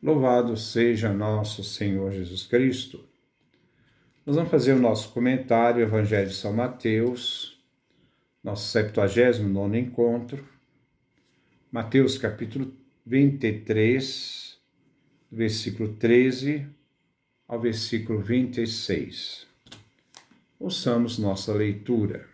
Louvado seja nosso Senhor Jesus Cristo. Nós vamos fazer o nosso comentário, Evangelho de São Mateus, nosso 79º encontro. Mateus capítulo 23, versículo 13 ao versículo 26. Ouçamos nossa leitura.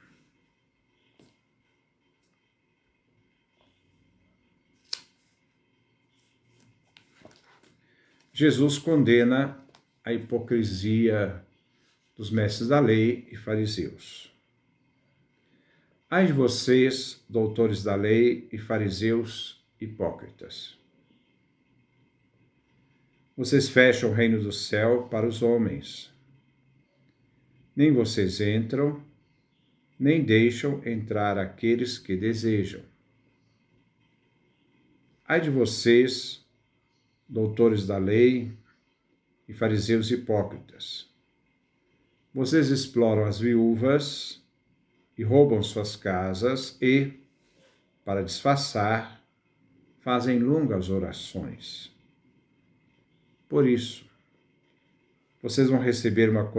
Jesus condena a hipocrisia dos mestres da lei e fariseus. Ai de vocês, doutores da lei e fariseus hipócritas! Vocês fecham o reino do céu para os homens. Nem vocês entram, nem deixam entrar aqueles que desejam. Ai de vocês, doutores da lei e fariseus hipócritas! Vocês exploram as viúvas e roubam suas casas e, para disfarçar, fazem longas orações. Por isso, vocês vão receber uma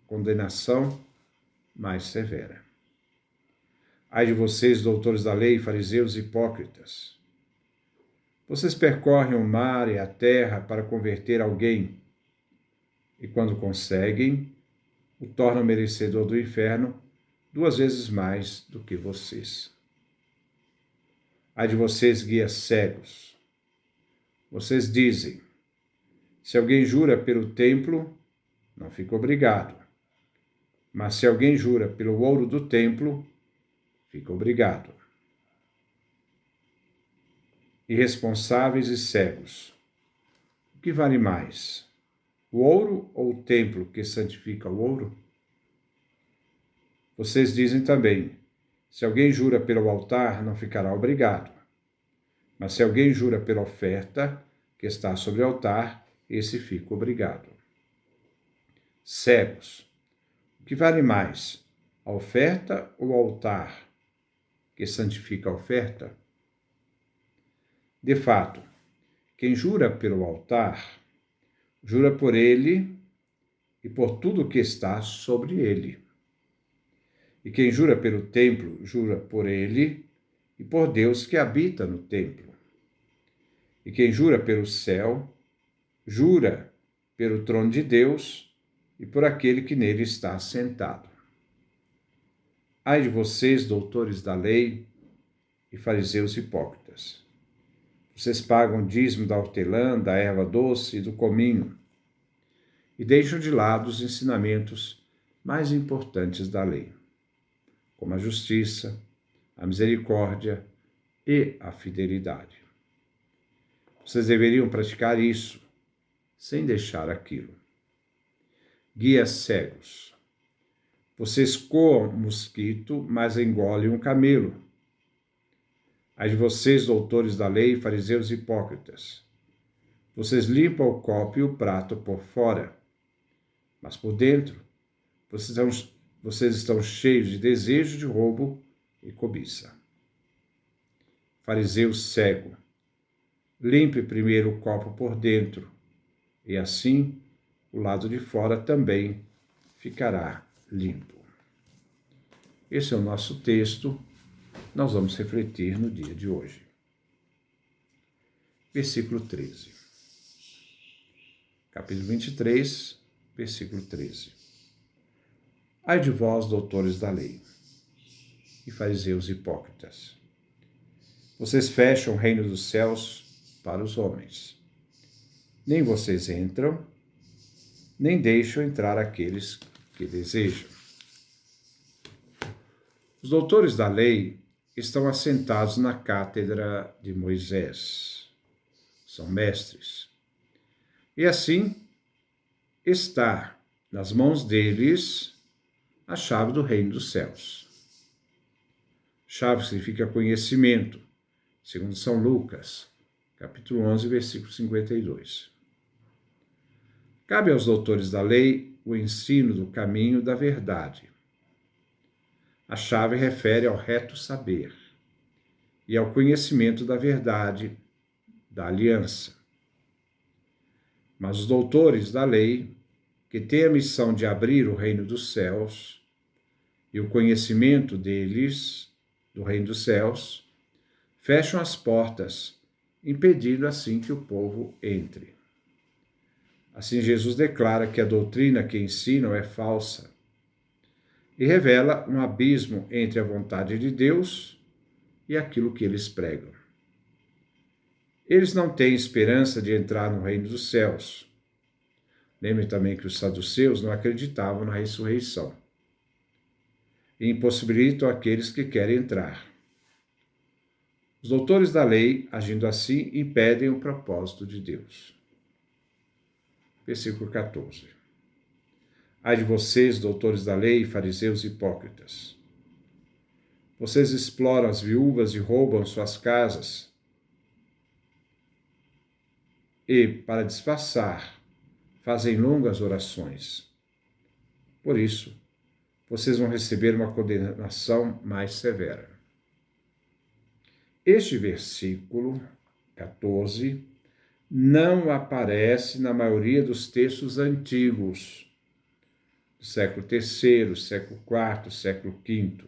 condenação mais severa. Ai de vocês, doutores da lei, fariseus hipócritas! Vocês percorrem o mar e a terra para converter alguém, e quando conseguem, o tornam merecedor do inferno 2 vezes mais do que vocês. Ai de vocês, guias cegos! Vocês dizem: se alguém jura pelo templo, não fica obrigado. Mas se alguém jura pelo ouro do templo, fica obrigado. Irresponsáveis e cegos! O que vale mais, o ouro ou o templo que santifica o ouro? Vocês dizem também: se alguém jura pelo altar, não ficará obrigado. Mas se alguém jura pela oferta que está sobre o altar, esse fica obrigado. Cegos! O que vale mais, a oferta ou o altar que santifica a oferta? De fato, quem jura pelo altar, jura por ele e por tudo que está sobre ele. E quem jura pelo templo, jura por ele e por Deus que habita no templo. E quem jura pelo céu, jura pelo trono de Deus e por aquele que nele está sentado. Ai de vocês, doutores da lei e fariseus hipócritas! Vocês pagam o dízimo da hortelã, da erva doce e do cominho, e deixam de lado os ensinamentos mais importantes da lei, como a justiça, a misericórdia e a fidelidade. Vocês deveriam praticar isso, sem deixar aquilo. Guias cegos! Vocês coam mosquito, mas engolem um camelo. Ai de vocês, doutores da lei, fariseus hipócritas! Vocês limpam o copo e o prato por fora, mas por dentro vocês estão cheios de desejo de roubo e cobiça. Fariseu cego! Limpe primeiro o copo por dentro, e assim o lado de fora também ficará limpo. Esse é o nosso texto. Nós vamos refletir no dia de hoje. Versículo 13. Capítulo 23, versículo 13. Ai de vós, doutores da lei e fariseus hipócritas! Vocês fecham o reino dos céus para os homens. Nem vocês entram, nem deixam entrar aqueles que desejam. Os doutores da lei estão assentados na cátedra de Moisés. São mestres. E assim está nas mãos deles a chave do reino dos céus. Chave significa conhecimento, segundo São Lucas, capítulo 11, versículo 52. Cabe aos doutores da lei o ensino do caminho da verdade. A chave refere ao reto saber e ao conhecimento da verdade, da aliança. Mas os doutores da lei, que têm a missão de abrir o reino dos céus e o conhecimento deles, do reino dos céus, fecham as portas, impedindo assim que o povo entre. Assim, Jesus declara que a doutrina que ensinam é falsa e revela um abismo entre a vontade de Deus e aquilo que eles pregam. Eles não têm esperança de entrar no reino dos céus. Lembre também que os saduceus não acreditavam na ressurreição e impossibilitam aqueles que querem entrar. Os doutores da lei, agindo assim, impedem o propósito de Deus. Versículo 14. Ai de vocês, doutores da lei, fariseus hipócritas! Vocês exploram as viúvas e roubam suas casas. E, para disfarçar, fazem longas orações. Por isso, vocês vão receber uma condenação mais severa. Este versículo 14 não aparece na maioria dos textos antigos, do século III, século IV, século V.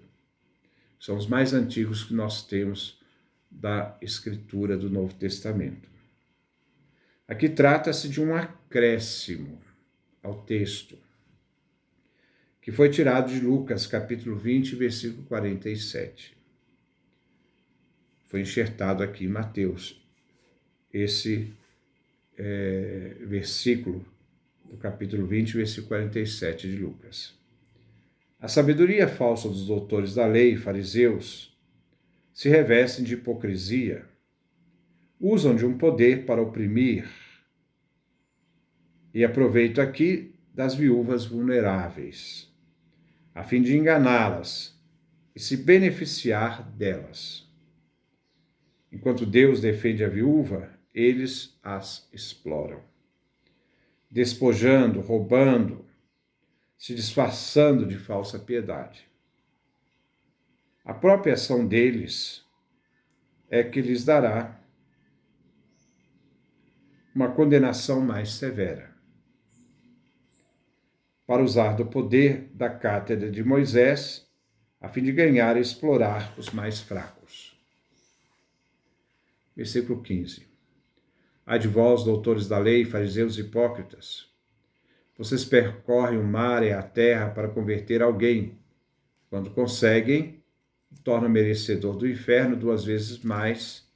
São os mais antigos que nós temos da escritura do Novo Testamento. Aqui trata-se de um acréscimo ao texto, que foi tirado de Lucas, capítulo 20, versículo 47. Foi enxertado aqui em Mateus, esse versículo do capítulo 20, versículo 47 de Lucas. A sabedoria falsa dos doutores da lei, fariseus, se revestem de hipocrisia, usam de um poder para oprimir, e aproveito aqui das viúvas vulneráveis, a fim de enganá-las e se beneficiar delas. Enquanto Deus defende a viúva, eles as exploram, despojando, roubando, se disfarçando de falsa piedade. A própria ação deles é que lhes dará uma condenação mais severa, para usar do poder da cátedra de Moisés, a fim de ganhar e explorar os mais fracos. Versículo 15. Ai de vós, doutores da lei, fariseus hipócritas! Vocês percorrem o mar e a terra para converter alguém. Quando conseguem, tornam merecedor do inferno 2 vezes mais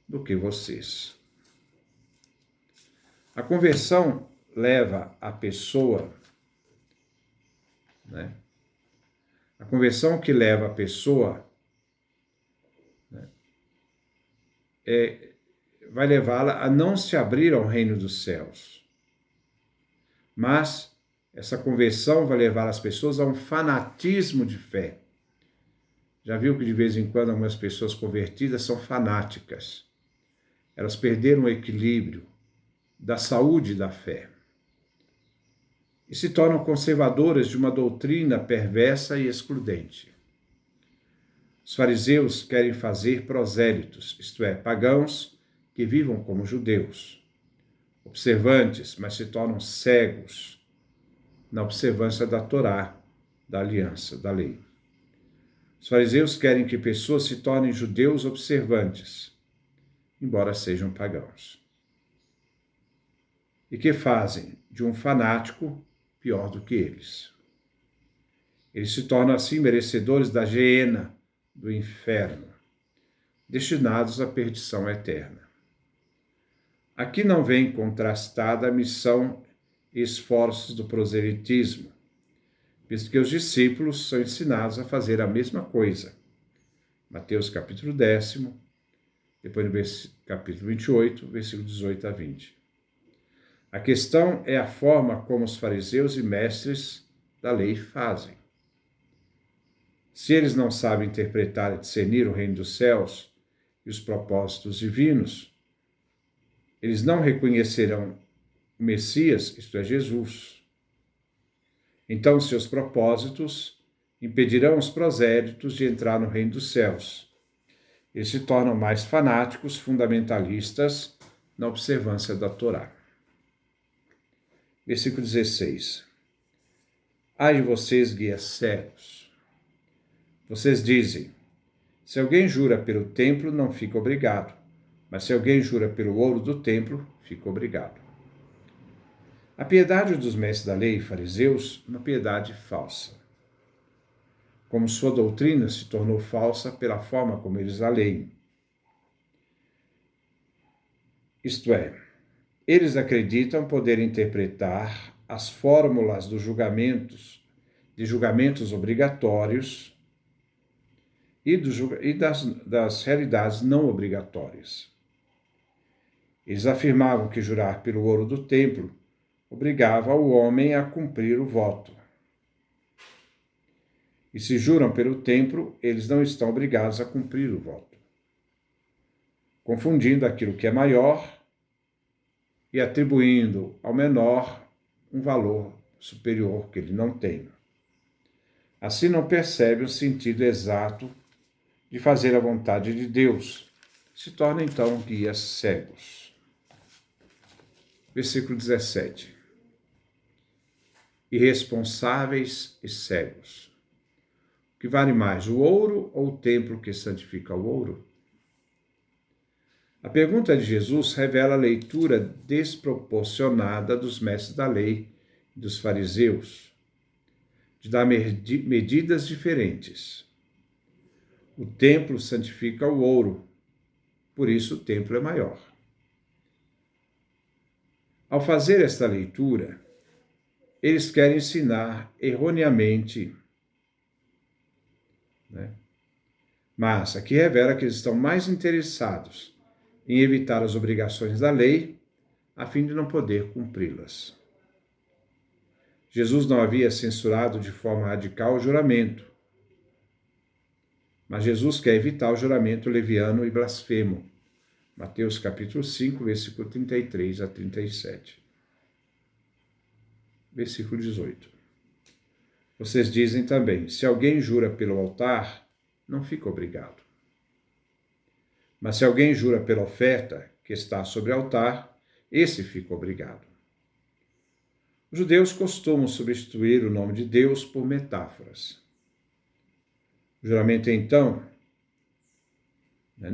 do que vocês. A conversão leva a pessoa, a conversão que leva a pessoa vai levá-la a não se abrir ao reino dos céus. Mas essa conversão vai levar as pessoas a um fanatismo de fé. Já viu que de vez em quando algumas pessoas convertidas são fanáticas. Elas perderam o equilíbrio da saúde da fé e se tornam conservadoras de uma doutrina perversa e excludente. Os fariseus querem fazer prosélitos, isto é, pagãos que vivam como judeus, observantes, mas se tornam cegos na observância da Torá, da aliança, da lei. Os fariseus querem que pessoas se tornem judeus observantes, embora sejam pagãos. E que fazem de um fanático pior do que eles. Eles se tornam assim merecedores da geena, do inferno, destinados à perdição eterna. Aqui não vem contrastada a missão e esforços do proselitismo, visto que os discípulos são ensinados a fazer a mesma coisa. Mateus capítulo 10, depois no capítulo 28, versículo 18 a 20. A questão é a forma como os fariseus e mestres da lei fazem. Se eles não sabem interpretar e discernir o reino dos céus e os propósitos divinos, eles não reconhecerão o Messias, isto é, Jesus. Então, seus propósitos impedirão os prosélitos de entrar no reino dos céus. Eles se tornam mais fanáticos, fundamentalistas na observância da Torá. Versículo 16. Ai de vocês, guias cegos. Vocês dizem, se alguém jura pelo templo, não fica obrigado, mas se alguém jura pelo ouro do templo, fica obrigado. A piedade dos mestres da lei e fariseus, uma piedade falsa. Como sua doutrina se tornou falsa pela forma como eles a leem. Isto é, eles acreditam poder interpretar as fórmulas dos de julgamentos obrigatórios e das realidades não obrigatórias. Eles afirmavam que jurar pelo ouro do templo obrigava o homem a cumprir o voto. E se juram pelo templo, eles não estão obrigados a cumprir o voto, confundindo aquilo que é maior e atribuindo ao menor um valor superior que ele não tem. Assim não percebe o sentido exato de fazer a vontade de Deus. Se tornam então guias cegos. Versículo 17. Irresponsáveis e cegos. O que vale mais, o ouro ou o templo que santifica o ouro? A pergunta de Jesus revela a leitura desproporcionada dos mestres da lei e dos fariseus, de dar medidas diferentes. O templo santifica o ouro, por isso o templo é maior. Ao fazer esta leitura, eles querem ensinar erroneamente, mas aqui revela que eles estão mais interessados em evitar as obrigações da lei, a fim de não poder cumpri-las. Jesus não havia censurado de forma radical o juramento, mas Jesus quer evitar o juramento leviano e blasfemo. Mateus capítulo 5, versículo 33 a 37. Versículo 18. Vocês dizem também, se alguém jura pelo altar, não fica obrigado. Mas se alguém jura pela oferta que está sobre o altar, esse fica obrigado. Os judeus costumam substituir o nome de Deus por metáforas. No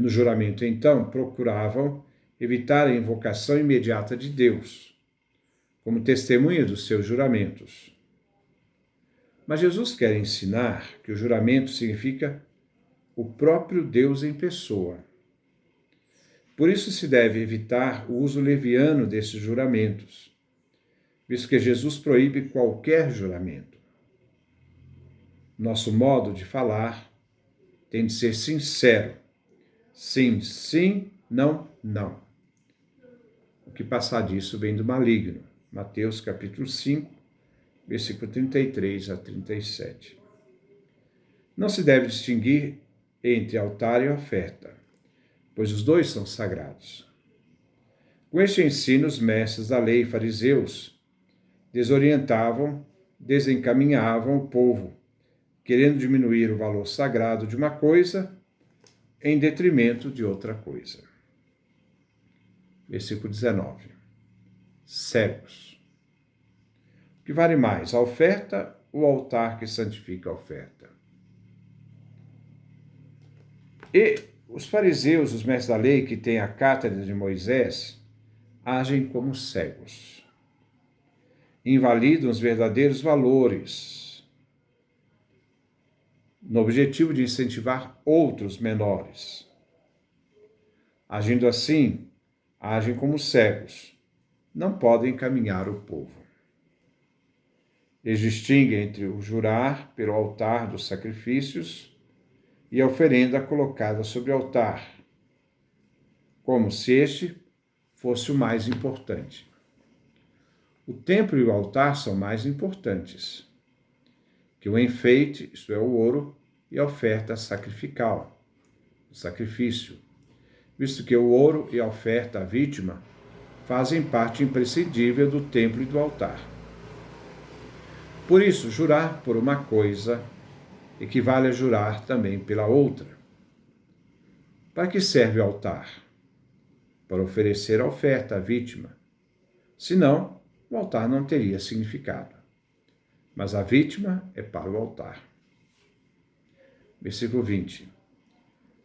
juramento, então, procuravam evitar a invocação imediata de Deus, como testemunha dos seus juramentos. Mas Jesus quer ensinar que o juramento significa o próprio Deus em pessoa. Por isso se deve evitar o uso leviano desses juramentos, visto que Jesus proíbe qualquer juramento. Nosso modo de falar tem de ser sincero. Sim, sim, não, não. O que passar disso vem do maligno. Mateus capítulo 5, versículo 33 a 37. Não se deve distinguir entre altar e oferta, pois os dois são sagrados. Com este ensino, os mestres da lei e fariseus desorientavam, desencaminhavam o povo, querendo diminuir o valor sagrado de uma coisa em detrimento de outra coisa. Versículo 19. Cegos. O que vale mais, a oferta ou o altar que santifica a oferta? E os fariseus, os mestres da lei, que têm a cátedra de Moisés, agem como cegos. Invalidam os verdadeiros valores, no objetivo de incentivar outros menores. Agindo assim, agem como cegos, não podem encaminhar o povo. Eles distinguem entre o jurar pelo altar dos sacrifícios e a oferenda colocada sobre o altar, como se este fosse o mais importante. O templo e o altar são mais importantes que o enfeite, isto é, o ouro, e a oferta sacrificial, o sacrifício, visto que o ouro e a oferta à vítima fazem parte imprescindível do templo e do altar. Por isso, jurar por uma coisa equivale a jurar também pela outra. Para que serve o altar? Para oferecer a oferta à vítima. Se não, o altar não teria significado. Mas a vítima é para o altar. Versículo 20.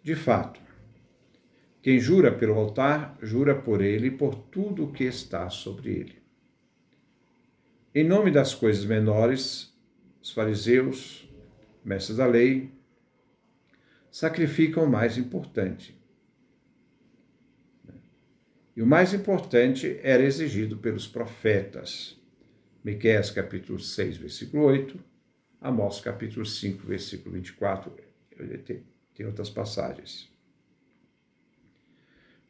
De fato, quem jura pelo altar, jura por ele e por tudo o que está sobre ele. Em nome das coisas menores, os fariseus, mestres da lei, sacrificam o mais importante. E o mais importante era exigido pelos profetas. Miqueias capítulo 6, versículo 8, Amós capítulo 5, versículo 24, tem outras passagens.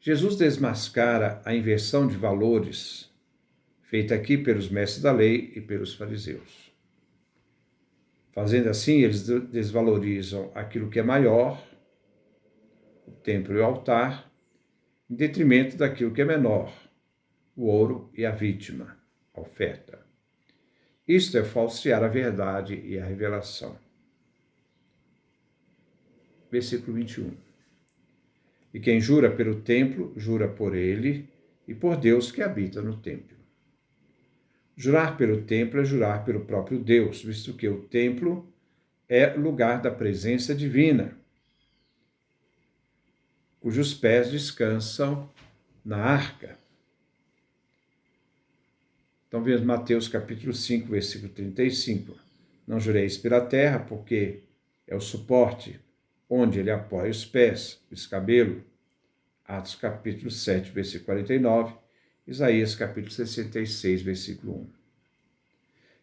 Jesus desmascara a inversão de valores feita aqui pelos mestres da lei e pelos fariseus. Fazendo assim, eles desvalorizam aquilo que é maior, o templo e o altar, em detrimento daquilo que é menor, o ouro e a vítima, a oferta. Isto é falsear a verdade e a revelação. Versículo 21. E quem jura pelo templo, jura por ele e por Deus que habita no templo. Jurar pelo templo é jurar pelo próprio Deus, visto que o templo é lugar da presença divina, cujos pés descansam na arca. Então, vemos Mateus capítulo 5, versículo 35. Não jureis pela terra, porque é o suporte onde ele apoia os pés, o escabelo. Atos capítulo 7, versículo 49. Isaías capítulo 66, versículo 1.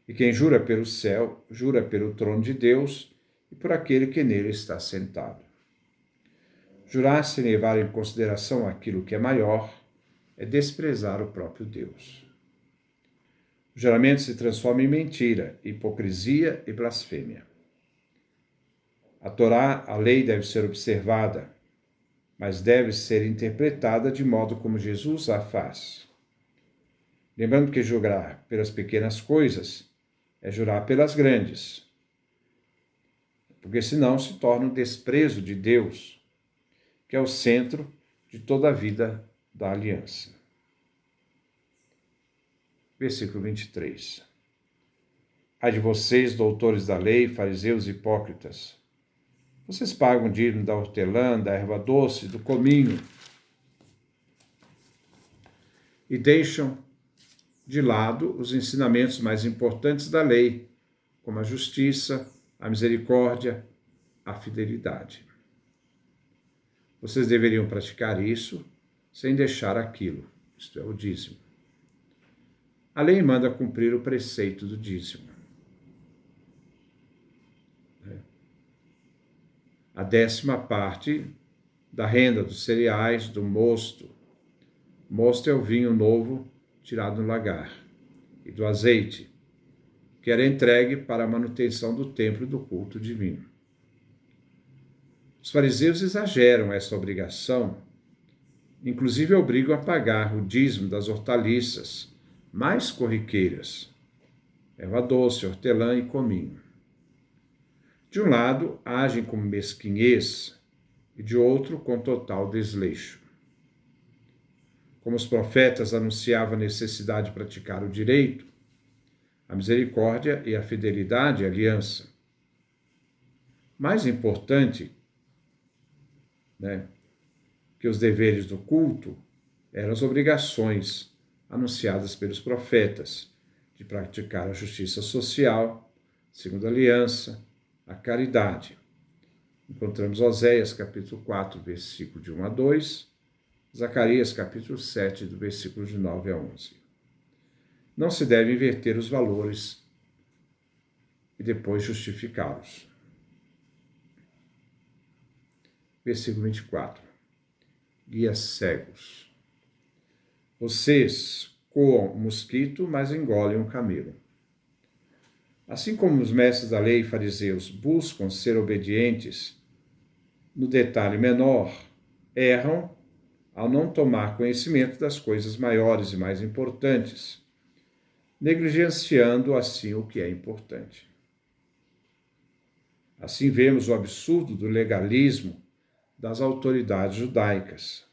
E quem jura pelo céu, jura pelo trono de Deus e por aquele que nele está sentado. Jurar sem levar em consideração aquilo que é maior é desprezar o próprio Deus. O juramento se transforma em mentira, hipocrisia e blasfêmia. A Torá, a lei, deve ser observada, mas deve ser interpretada de modo como Jesus a faz. Lembrando que jurar pelas pequenas coisas é jurar pelas grandes, porque senão se torna um desprezo de Deus, que é o centro de toda a vida da aliança. Versículo 23. Ai de vocês, doutores da lei, fariseus hipócritas, vocês pagam o dízimo da hortelã, da erva doce, do cominho, e deixam de lado os ensinamentos mais importantes da lei, como a justiça, a misericórdia, a fidelidade. Vocês deveriam praticar isso sem deixar aquilo, isto é, o dízimo. A lei manda cumprir o preceito do dízimo. A 10ª parte da renda dos cereais, do mosto. Mosto é o vinho novo tirado no lagar, e do azeite, que era entregue para a manutenção do templo e do culto divino. Os fariseus exageram essa obrigação, inclusive obrigam a pagar o dízimo das hortaliças mais corriqueiras, erva doce, hortelã e cominho. De um lado, agem com mesquinhez e de outro, com total desleixo. Como os profetas anunciavam a necessidade de praticar o direito, a misericórdia e a fidelidade à aliança. Mais importante, que os deveres do culto eram as obrigações anunciadas pelos profetas de praticar a justiça social, segundo a aliança, a caridade. Encontramos Oséias, capítulo 4, versículo de 1 a 2, Zacarias, capítulo 7, do versículo de 9 a 11. Não se deve inverter os valores e depois justificá-los. Versículo 24. Guias cegos. Vocês coam um mosquito, mas engolem um camelo. Assim como os mestres da lei e fariseus buscam ser obedientes no detalhe menor, erram ao não tomar conhecimento das coisas maiores e mais importantes, negligenciando assim o que é importante. Assim vemos o absurdo do legalismo das autoridades judaicas,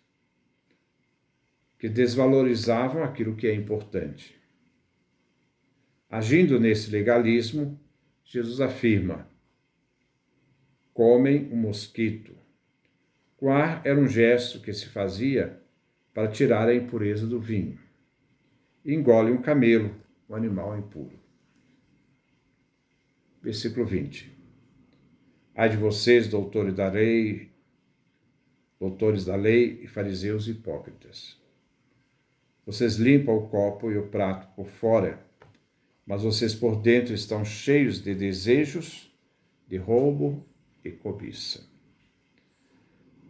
que desvalorizavam aquilo que é importante. Agindo nesse legalismo, Jesus afirma: comem um mosquito. Coar era um gesto que se fazia para tirar a impureza do vinho. Engole um camelo, um animal impuro. Versículo 20. Ai de vocês, doutores da lei e fariseus hipócritas. Vocês limpam o copo e o prato por fora, mas vocês por dentro estão cheios de desejos, de roubo e cobiça.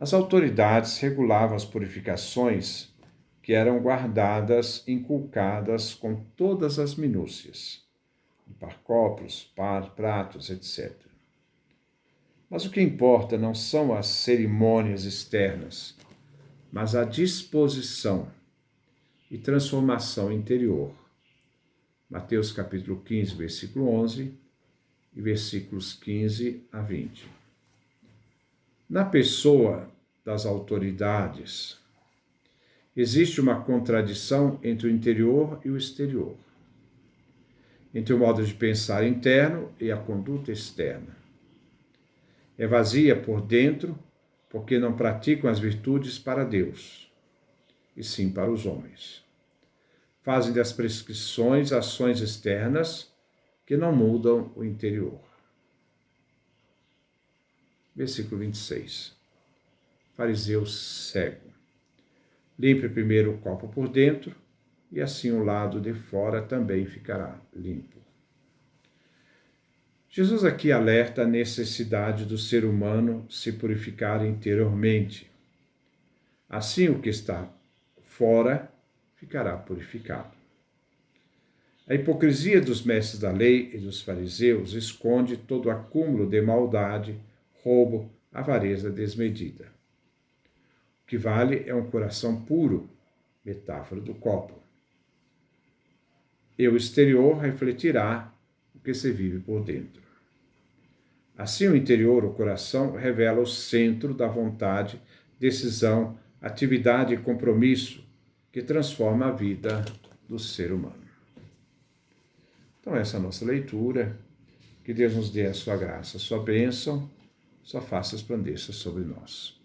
As autoridades regulavam as purificações que eram guardadas, inculcadas com todas as minúcias, limpar copos, pratos, etc. Mas o que importa não são as cerimônias externas, mas a disposição e transformação interior. Mateus capítulo 15, versículo 11 e versículos 15 a 20. Na pessoa das autoridades, existe uma contradição entre o interior e o exterior, entre o modo de pensar interno e a conduta externa. É vazia por dentro porque não praticam as virtudes para Deus, e sim para os homens. Fazem das prescrições ações externas que não mudam o interior. Versículo 26. Fariseu cego. Limpe primeiro o copo por dentro, e assim o lado de fora também ficará limpo. Jesus aqui alerta a necessidade do ser humano se purificar interiormente. Assim o que está fora ficará purificado. A hipocrisia dos mestres da lei e dos fariseus esconde todo o acúmulo de maldade, roubo, avareza desmedida. O que vale é um coração puro, metáfora do copo. E o exterior refletirá o que se vive por dentro. Assim, o interior, o coração, revela o centro da vontade, decisão, atividade e compromisso que transforma a vida do ser humano. Então, essa é a nossa leitura. Que Deus nos dê a sua graça, a sua bênção, sua face resplandeça sobre nós.